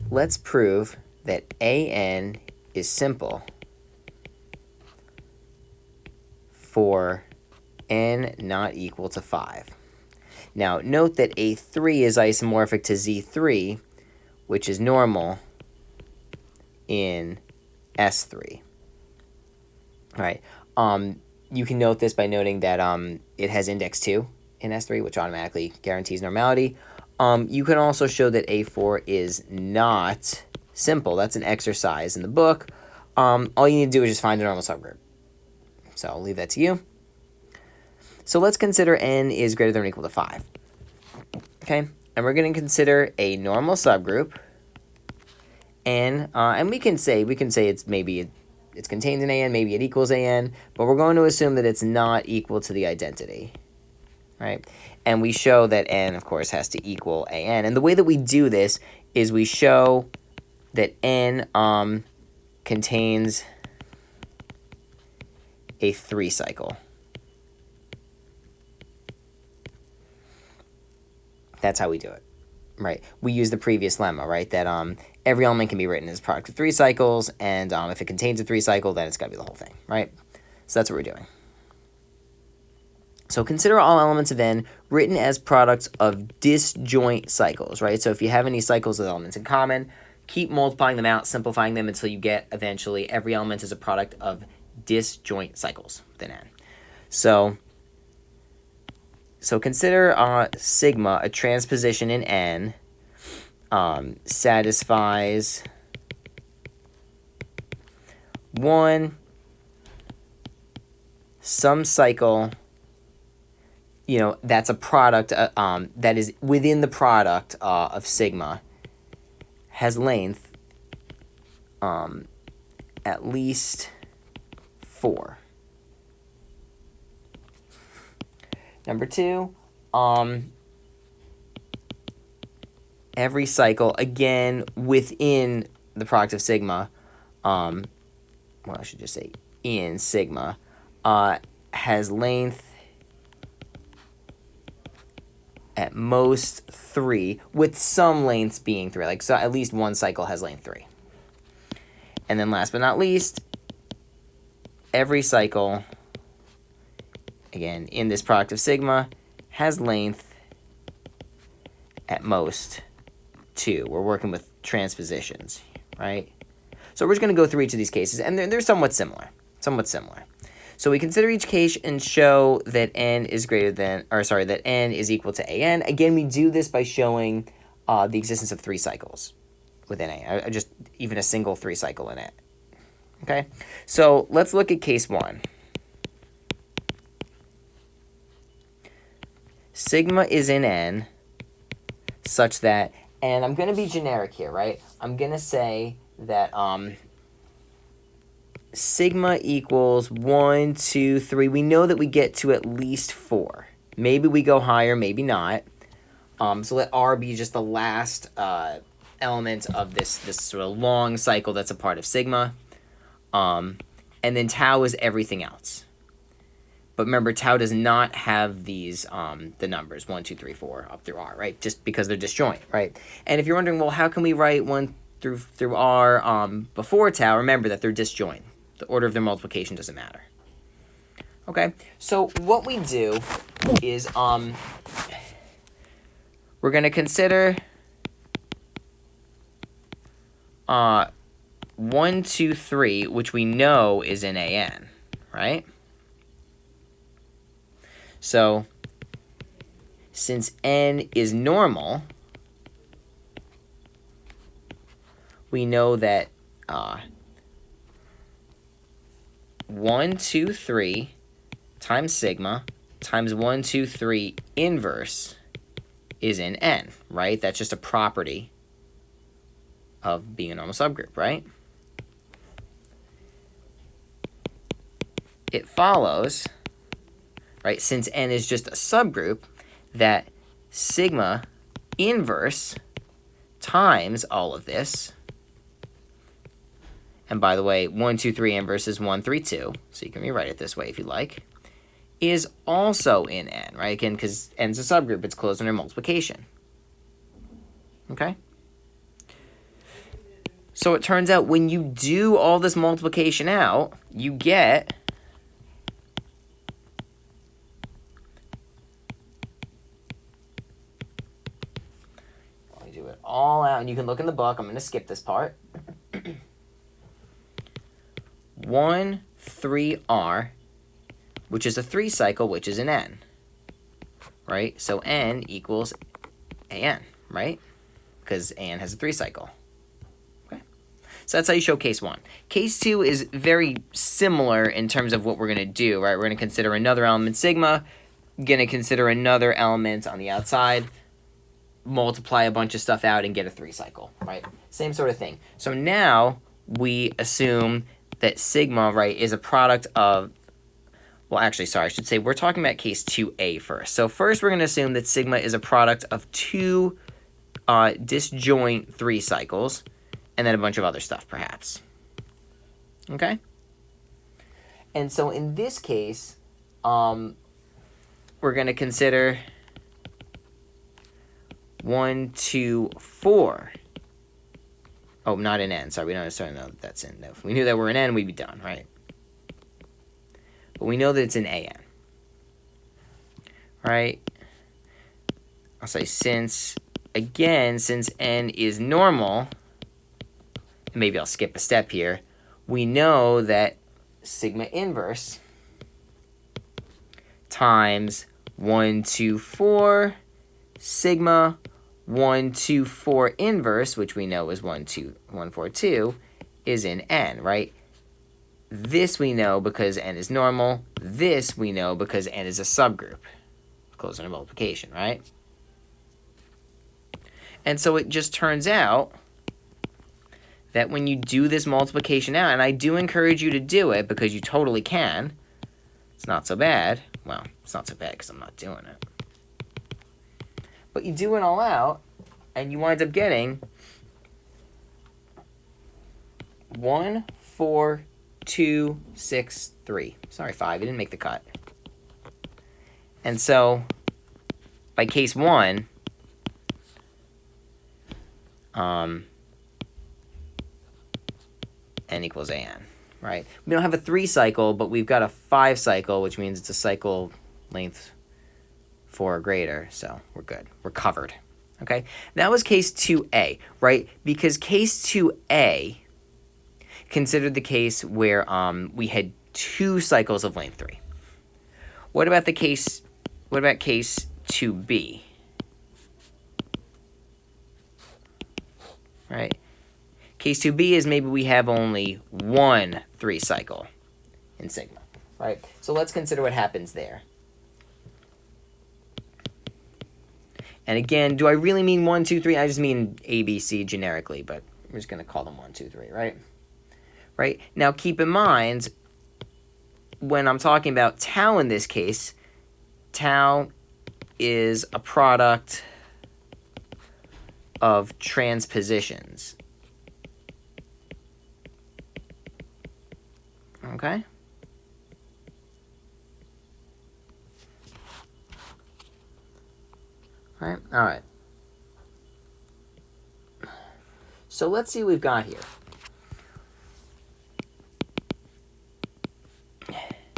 let's prove that an is simple for n not equal to 5. Now, note that A3 is isomorphic to Z3, which is normal in S3. All right. You can note this by noting that it has index 2 in S3, which automatically guarantees normality. You can also show that A4 is not simple. That's an exercise in the book. All you need to do is just find a normal subgroup. So I'll leave that to you. So let's consider n is greater than or equal to 5. Okay, and we're going to consider a normal subgroup, and we can say it's maybe it's contained in an, maybe it equals an, but we're going to assume that it's not equal to the identity, right? And we show that n, of course, has to equal an. And the way that we do this is we show that n contains a 3 cycle. That's how we do it, right? We use the previous lemma, right? That every element can be written as a product of 3 cycles, and if it contains a 3 cycle, then it's got to be the whole thing, right? So that's what we're doing. So consider all elements of n written as products of disjoint cycles, right? So if you have any cycles with elements in common, keep multiplying them out, simplifying them until you get eventually every element is a product of disjoint cycles within n. So consider sigma, a transposition in n, satisfies 1, some cycle, that's a product, that is within the product of sigma, has length at least 4. Number 2, every cycle, again, within the product of sigma, well, I should just say in sigma, has length at most 3, with some lengths being 3. So at least one cycle has length 3. And then last but not least, every cycle, again, in this product of sigma, has length at most 2. We're working with transpositions, right? So we're just going to go through each of these cases, and they're somewhat similar. So we consider each case and show that n is that n is equal to an. Again, we do this by showing the existence of 3 cycles within a, just even a single 3 cycle in it. Okay, so let's look at case 1. Sigma is in n such that, and I'm going to be generic here, right? I'm going to say that sigma equals 1, 2, 3. We know that we get to at least 4. Maybe we go higher, maybe not. So let R be just the last element of this sort of long cycle that's a part of sigma. And then tau is everything else. But remember, tau does not have these, the numbers 1, 2, 3, 4 up through R, right? Just because they're disjoint, right? And if you're wondering, well, how can we write 1 through R before tau? Remember that they're disjoint. The order of their multiplication doesn't matter. Okay, so what we do is we're going to consider 1, 2, 3, which we know is in an, right? So, since n is normal, we know that 1, 2, 3 times sigma times 1, 2, 3 inverse is in n, right? That's just a property of being a normal subgroup, right? It follows, right, since n is just a subgroup, that sigma inverse times all of this, and by the way, 1, 2, 3 inverse is 1, 3, 2, so you can rewrite it this way if you like, is also in n, right? Again, because n's a subgroup, it's closed under multiplication. Okay? So it turns out when you do all this multiplication out, you get do it all out, and you can look in the book. I'm going to skip this part. 1, 3r, which is a 3 cycle, which is an n, right? So n equals an, right? Because an has a 3 cycle. Okay. So that's how you show case 1. Case 2 is very similar in terms of what we're going to do, right? We're going to consider another element sigma, going to consider another element on the outside, multiply a bunch of stuff out and get a 3 cycle, right? Same sort of thing. So now we assume that sigma, right, is a product of, well, actually, sorry, I should say we're talking about case 2a first. So first we're going to assume that sigma is a product of 2 disjoint 3 cycles and then a bunch of other stuff, perhaps. Okay? And so in this case, we're going to consider 1, 2, 4. Oh, not an n. Sorry, we don't necessarily know that that's in. If we knew that we're an n, we'd be done, right? But we know that it's an an. Right? I'll say since n is normal, maybe I'll skip a step here, we know that sigma inverse times 1, 2, 4 sigma 1, 2, 4 inverse, which we know is 1, 2, 1, 4, 2, is in n, right? This we know because n is normal. This we know because n is a subgroup. Closing a multiplication, right? And so it just turns out that when you do this multiplication out, and I do encourage you to do it because you totally can, it's not so bad. Well, it's not so bad because I'm not doing it. But you do it all out, and you wind up getting 1, 4, 2, 6, 3. Sorry, 5. You didn't make the cut. And so, by case 1, n equals an, right? We don't have a 3 cycle, but we've got a 5 cycle, which means it's a cycle length 4 or greater, so we're good. We're covered, okay? That was case 2a, right? Because case 2a considered the case where we had 2 cycles of length 3. What about case 2b? Right? Case 2b is maybe we have only 1 3 cycle in sigma, right? So let's consider what happens there. And again, do I really mean 1, 2, 3? I just mean A, B, C generically, but we're just going to call them 1, 2, 3, right? Right? Now, keep in mind, when I'm talking about tau in this case, tau is a product of transpositions. Okay? All right. So let's see what we've got here.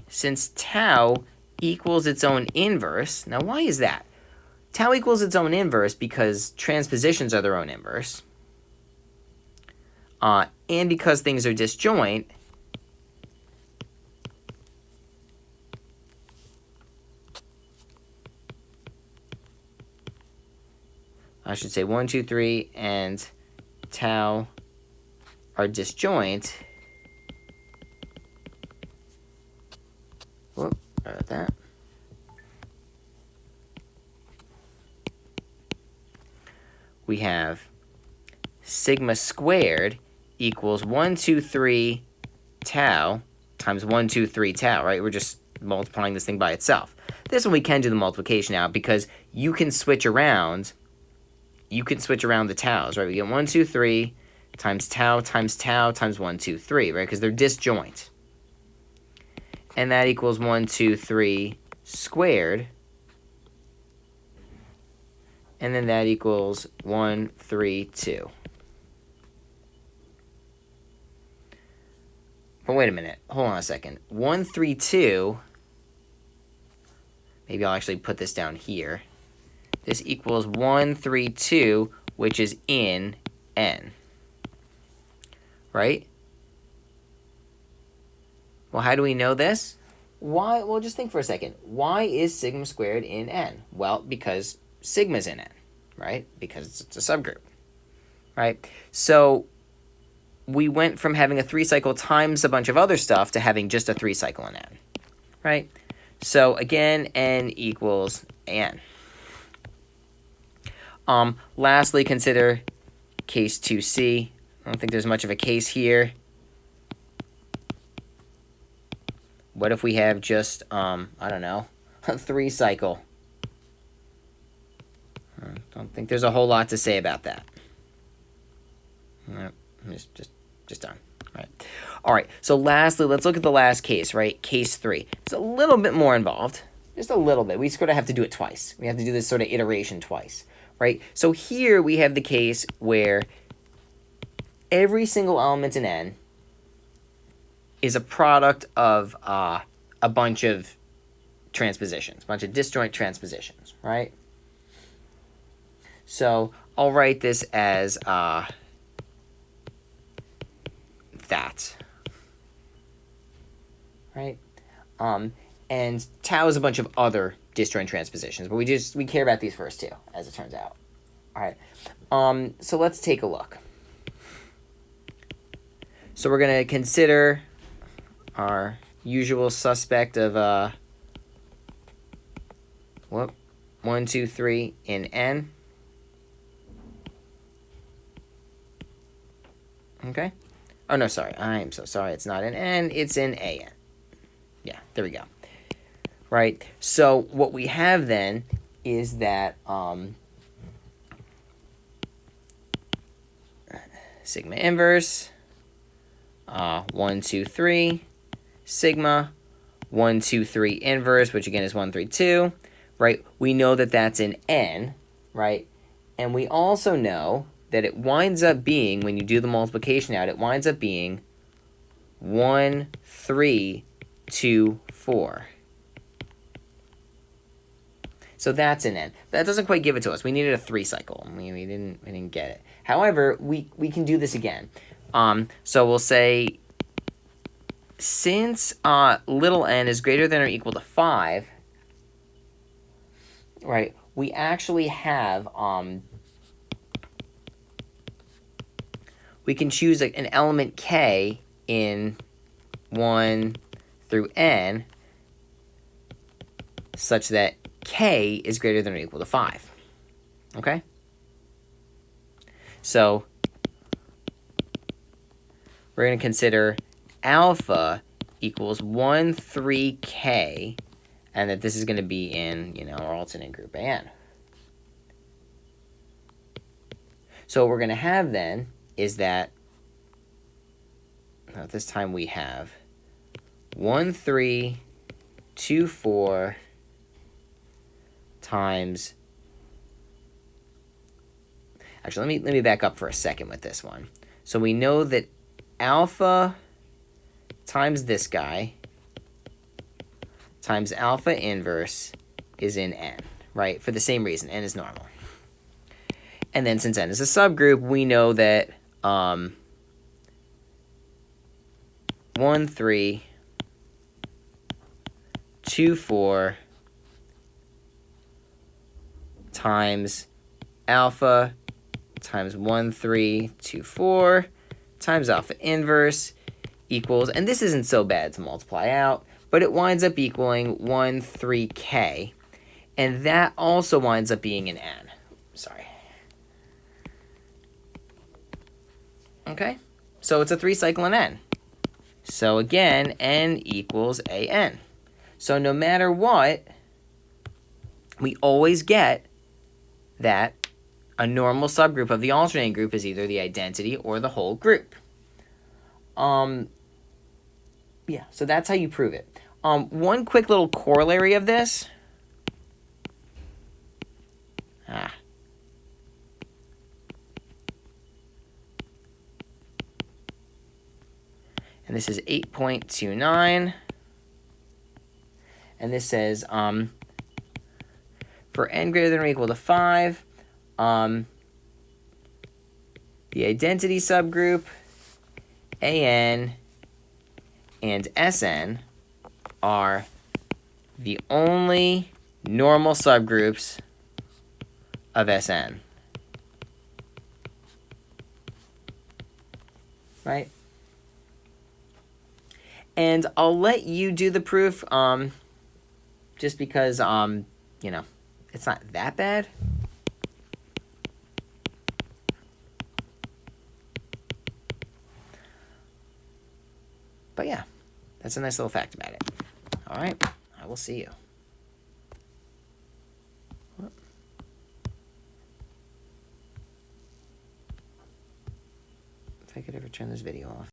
Since tau equals its own inverse, now why is that? Tau equals its own inverse because transpositions are their own inverse. And because things are disjoint, I should say 1, 2, 3, and tau are disjoint. Whoop, sorry about that. We have sigma squared equals 1, 2, 3 tau times 1, 2, 3 tau, right? We're just multiplying this thing by itself. This one we can do the multiplication out because you can switch around. You can switch around the taus, right? We get 1, 2, 3 times tau times 1, 2, 3, right? Because they're disjoint. And that equals 1, 2, 3 squared. And then that equals 1, 3, 2. But wait a minute. Hold on a second. 1, 3, 2. Maybe I'll actually put this down here. This equals 1, 3, 2, which is in N. Right? Well, how do we know this? Why? Well, just think for a second. Why is sigma squared in N? Well, because sigma's in N, right? Because it's a subgroup, right? So we went from having a 3-cycle times a bunch of other stuff to having just a 3-cycle in N, right? So again, N equals N. Lastly, consider case 2C. I don't think there's much of a case here. What if we have just, I don't know, a 3-cycle? I don't think there's a whole lot to say about that. Just done. Right. All right. So lastly, let's look at the last case, right? Case 3. It's a little bit more involved. Just a little bit. We sort of have to do it twice. We have to do this sort of iteration twice, right? So here we have the case where every single element in N is a product of a bunch of transpositions, a bunch of disjoint transpositions, right? So I'll write this as that, right? And tau is a bunch of other disjoint transpositions, but we care about these first two, as it turns out. All right. So let's take a look. So we're going to consider our usual suspect of 1, 2, 3 in N. Okay. Oh, no, sorry. I'm so sorry. It's not in N. It's in AN. Yeah, there we go. Right. So what we have then is that sigma inverse, 1, 2, 3, sigma, 1, 2, 3 inverse, which again is 1, 3, 2, right? We know that that's in N, right? And we also know that it winds up being, when you do the multiplication out, it winds up being 1, 3, 2, 4. So that's in N. That doesn't quite give it to us. We needed a 3-cycle. We didn't get it. However, we can do this again. So we'll say, since little n is greater than or equal to 5, right, we actually have, we can choose an element k in 1 through n such that k is greater than or equal to 5. Okay? So we're going to consider alpha equals 1, 3k, and that this is going to be in, our alternate group AN. So what we're going to have then is that, this time we have 1, 3, 2, 4 times, actually, let me back up for a second with this one. So we know that alpha times this guy times alpha inverse is in N, right? For the same reason, N is normal. And then since N is a subgroup, we know that 1, 3, 2, 4 times alpha times 1, 3, 2, 4 times alpha inverse equals, and this isn't so bad to multiply out, but it winds up equaling 1, 3k, and that also winds up being an N. Sorry. Okay, so it's a 3-cycle in N. So again, N equals AN. So no matter what, we always get that a normal subgroup of the alternating group is either the identity or the whole group. Yeah, so that's how you prove it. One quick little corollary of this. and this is 8.29. And this says for n greater than or equal to 5, the identity subgroup AN and SN are the only normal subgroups of SN. Right? And I'll let you do the proof just because, you know, it's not that bad. But yeah, that's a nice little fact about it. All right, I will see you. If I could ever turn this video off.